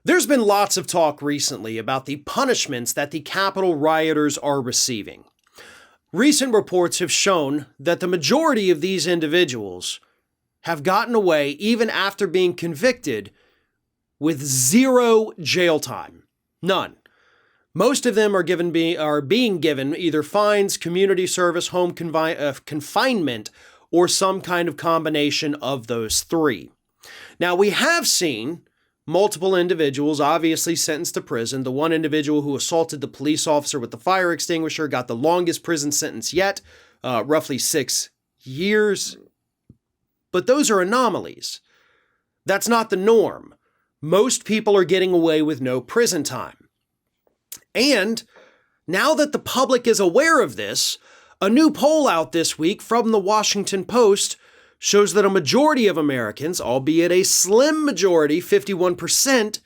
There's been lots of talk recently about the punishments that the Capitol rioters are receiving. Recent reports have shown that the majority of these individuals have gotten away even after being convicted with zero jail time. None. Most of them are being given either fines, community service, home confinement, or some kind of combination of those three. Now, we have seen multiple individuals obviously sentenced to prison. The one individual who assaulted the police officer with the fire extinguisher got the longest prison sentence yet, roughly 6 years. But those are anomalies. That's not the norm. Most people are getting away with no prison time. And now that the public is aware of this, a new poll out this week from the Washington Post shows that a majority of Americans, albeit a slim majority, 51%,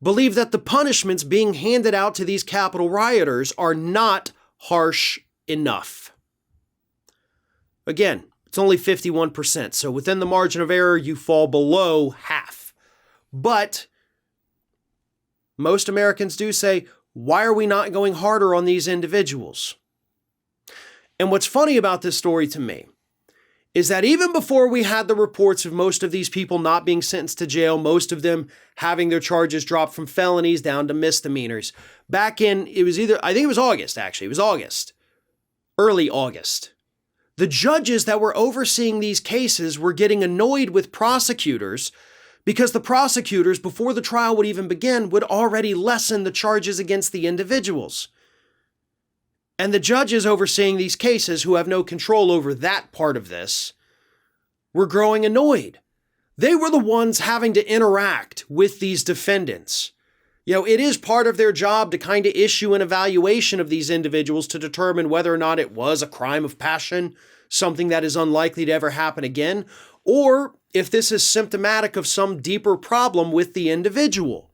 believe that the punishments being handed out to these Capitol rioters are not harsh enough. Again, it's only 51%, so within the margin of error, you fall below half. But most Americans do say, why are we not going harder on these individuals? And what's funny about this story to me is that even before we had the reports of most of these people not being sentenced to jail, most of them having their charges dropped from felonies down to misdemeanors, back in, I think it was August, actually. It was August. Early August. The judges that were overseeing these cases were getting annoyed with prosecutors because the prosecutors, before the trial would even begin, would already lessen the charges against the individuals. And the judges overseeing these cases, who have no control over that part of this, were growing annoyed. They were the ones having to interact with these defendants. It is part of their job to kind of issue an evaluation of these individuals to determine whether or not it was a crime of passion, something that is unlikely to ever happen again, or if this is symptomatic of some deeper problem with the individual.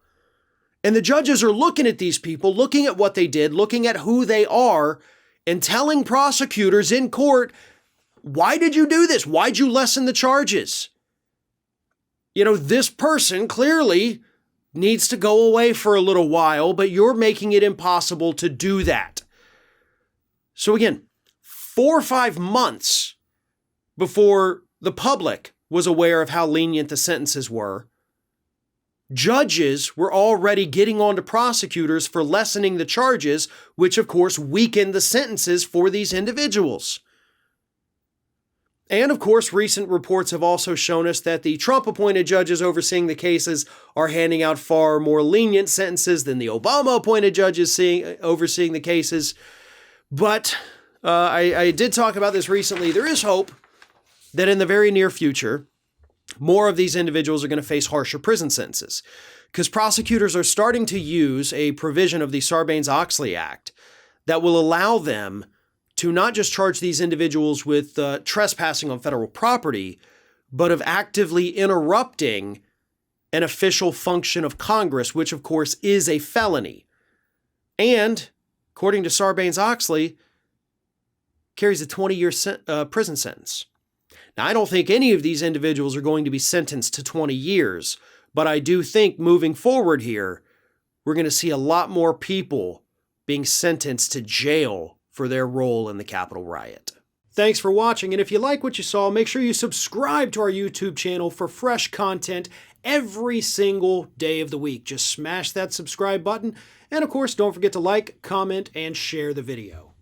And the judges are looking at these people, looking at what they did, looking at who they are, and telling prosecutors in court, why did you do this? Why'd you lessen the charges? This person clearly needs to go away for a little while, but you're making it impossible to do that. So again, 4 or 5 months before the public was aware of how lenient the sentences were, judges were already getting on to prosecutors for lessening the charges, which of course weakened the sentences for these individuals. And of course, recent reports have also shown us that the Trump-appointed judges overseeing the cases are handing out far more lenient sentences than the Obama-appointed judges overseeing the cases. But I did talk about this recently. There is hope that in the very near future, more of these individuals are going to face harsher prison sentences because prosecutors are starting to use a provision of the Sarbanes-Oxley Act that will allow them to not just charge these individuals with trespassing on federal property, but of actively interrupting an official function of Congress, which of course is a felony. And according to Sarbanes-Oxley, carries a 20-year prison sentence. Now, I don't think any of these individuals are going to be sentenced to 20 years, but I do think moving forward here, we're going to see a lot more people being sentenced to jail for their role in the Capitol riot. Thanks for watching, and if you like what you saw, make sure you subscribe to our YouTube channel for fresh content every single day of the week. Just smash that subscribe button, and of course, don't forget to like, comment, and share the video.